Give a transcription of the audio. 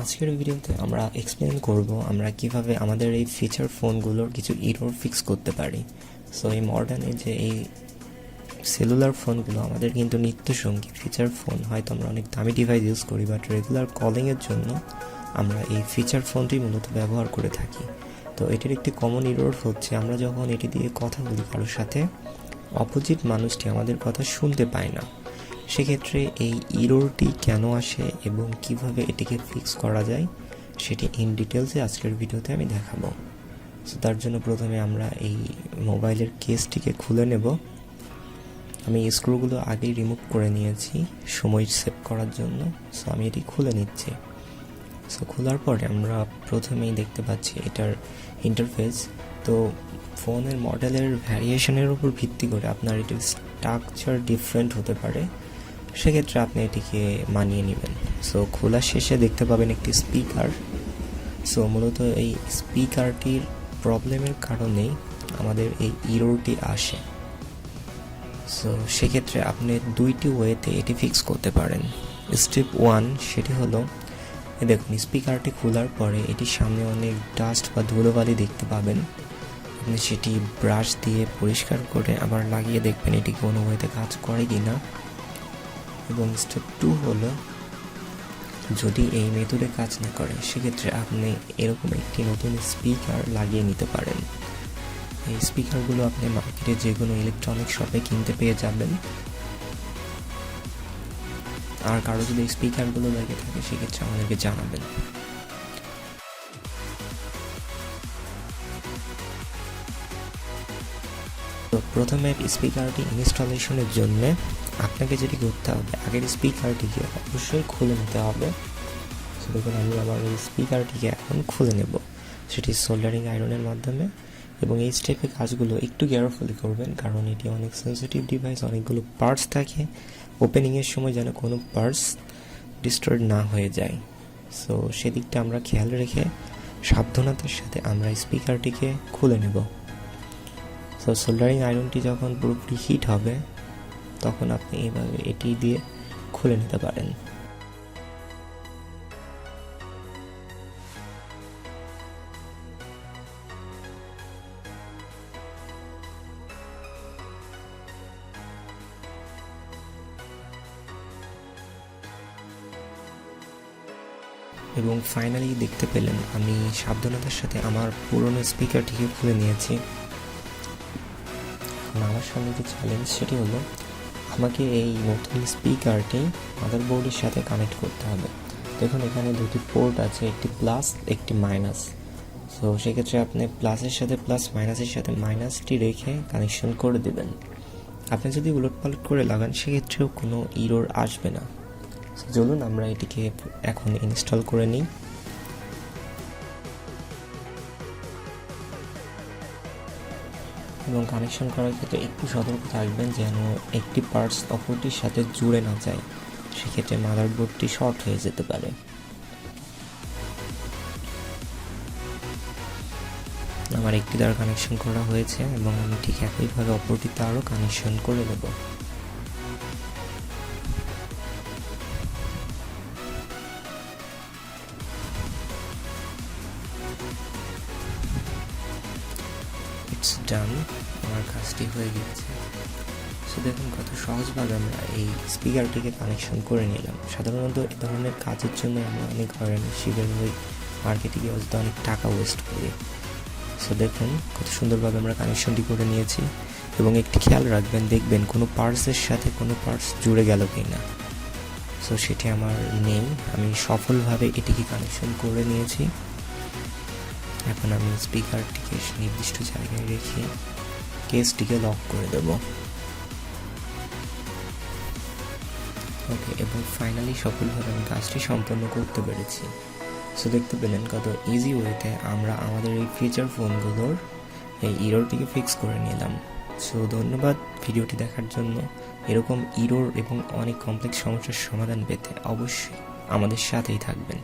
আজকের ভিডিওতে আমরা এক্সপ্লেন করব আমরা কিভাবে আমাদের এই ফিচার ফোনগুলোর কিছু এরর ফিক্স করতে পারি। সো এই মডার্নে যে এই সেলুলার ফোনগুলো আমাদের কিন্তু নিত্যসঙ্গী ফিচার ফোন, হয়তো আমরা অনেক দামি ডিভাইস ইউজ করি, বাট রেগুলার কলিংয়ের জন্য আমরা এই ফিচার ফোনটি মূলত ব্যবহার করে থাকি। তো এটির একটি কমন এরর হচ্ছে আমরা যখন এটি দিয়ে কথা বলি কারোর সাথে, অপোজিট মানুষটি আমাদের কথা শুনতে পায় না। সেক্ষেত্রে এই এররটি কেন আসে এবং কিভাবে এটিকে ফিক্স করা যায় সেটি ইন ডিটেলসে আজকের ভিডিওতে আমি দেখাবো। সো তার জন্য প্রথমে আমরা এই মোবাইলের কেসটিকে খুলে নেব। আমি স্ক্রুগুলো আগেই রিমুভ করে নিয়েছি সময় সেভ করার জন্য। সো আমি এটি খুলে নিচ্ছি। সো খোলার পরে আমরা প্রথমেই দেখতে পাচ্ছি এটার ইন্টারফেস। তো ফোনের মডেলের ভ্যারিয়েশনের উপর ভিত্তি করে আপনার এটির স্ট্রাকচার ডিফারেন্ট হতে পারে, সেক্ষেত্রে আপনি এটিকে মানিয়ে নেবেন। সো খোলা শেষে দেখতে পাবেন একটি স্পিকার। সো মূলত এই স্পিকারটির প্রবলেমের কারণেই আমাদের এই এররটি আসে। সো সেক্ষেত্রে আপনি দুইটি ওয়েতে এটি ফিক্স করতে পারেন। স্টেপ 1 সেটি হলো, দেখুন স্পিকারটি খোলার পরে এটির সামনে অনেক ডাস্ট বা ধুলোবালি দেখতে পাবেন। আপনি সেটি ব্রাশ দিয়ে পরিষ্কার করে আবার লাগিয়ে দেখবেন এটি কোনো ওয়েতে কাজ করে কি না। এবং স্টেপ 2 হলো, যদি এই মেথডে কাজ না করে সেক্ষেত্রে আপনি এরকম একটি নতুন স্পিকার লাগিয়ে নিতে পারেন। এই স্পিকারগুলো আপনি মার্কেটে যে কোনো ইলেকট্রনিক শপে কিনতে পেয়ে যাবেন। আর কারো যদি স্পিকারগুলো লাগে থাকে সেক্ষেত্রে আমাদেরকে জানাবেন। তো প্রথমে স্পিকারটি ইনস্টলেশনের জন্য আপনাকে যেটি করতে হবে, আগের স্পিকারটিকে অবশ্যই খুলে নিতে হবে। সো দেখুন আমি আমার এই স্পিকারটিকে এখন খুলে নেব, সেটি সোল্ডারিং আয়রনের মাধ্যমে। এবং এই স্টেপে কাজগুলো একটু কেয়ারফুলি করবেন, কারণ এটি অনেক সেন্সিটিভ ডিভাইস, অনেকগুলো পার্টস থাকে। ওপেনিংয়ের সময় যেন কোনো পার্টস ডিস্ট্রয়েড না হয়ে যায়। সো সেদিকটা আমরা খেয়াল রেখে সাবধানতার সাথে আমরা স্পিকারটিকে খুলে নেব। সো সোল্ডারিং আয়রনটি যখন পুরোপুরি হিট হবে তখন আপনি এইভাবে এটি দিয়ে খুলে নিতে পারেন। এবং ফাইনালি দেখতে পেলেন আমি সাবধানতার সাথে আমার পুরনো স্পিকারটিকে খুলে নিয়েছি। এখন আমার সামনে যে চ্যালেঞ্জ সেটি হলো, আমাকে এই নতুন স্পিকারটি মাদারবোর্ডের সাথে কানেক্ট করতে হবে। দেখুন এখানে দুটি পোর্ট আছে, একটি প্লাস একটি মাইনাস। সো সেক্ষেত্রে আপনি প্লাসের সাথে প্লাস, মাইনাসের সাথে মাইনাসটি রেখে কানেকশন করে দেবেন। আপনি যদি উলটপালট করে লাগান সেক্ষেত্রেও কোনো এরর আসবে না। চলুন আমরা এটিকে এখন ইনস্টল করে নিই। এবং কানেকশন করার ক্ষেত্রে একটু সতর্ক থাকবেন যেন একটি পার্টস অপরটির সাথে জুড়ে না যায়, সেক্ষেত্রে মাদারবোর্ডটি শর্ট হয়ে যেতে পারে। আমার একটি দ্বারা কানেকশন করা হয়েছে এবং আমি ঠিক একইভাবে অপরটি তারও কানেকশন করে দেব। ইটস ডান, আমার কাজটি হয়ে গিয়েছে। সো দেখুন কত সহজভাবে আমরা এই স্পিকারটিকে কানেকশন করে নিলাম। সাধারণত এ ধরনের কাজের জন্য আমরা অনেক হয়রানির শিকার হই, মার্কেটে গিয়ে অযথা অনেক টাকা ওয়েস্ট করি। সো দেখুন কত সুন্দরভাবে আমরা কানেকশনটি করে নিয়েছি। এবং একটি খেয়াল রাখবেন, দেখবেন কোনো পার্টসের সাথে কোনো পার্টস জুড়ে গেল কি না। সো সেটি আমার নেই, আমি সফলভাবে এটিকে কানেকশন করে নিয়েছি। এখন আমি স্পিকারটিকে নির্দিষ্ট জায়গায় রেখে কেসটিকে লক করে দেব। ওকে, এবং ফাইনালি সফলভাবে আমি কাজটি সম্পন্ন করতে পেরেছি। সো দেখতে পেলেন কত ইজি ওয়েতে আমরা আমাদের এই ফিচার ফোনগুলোর এই এররটিকে ফিক্স করে নিলাম। সো ধন্যবাদ ভিডিওটি দেখার জন্য। এরকম এরর এবং অনেক কমপ্লেক্স সমস্যার সমাধান পেতে অবশ্যই আমাদের সাথেই থাকবেন।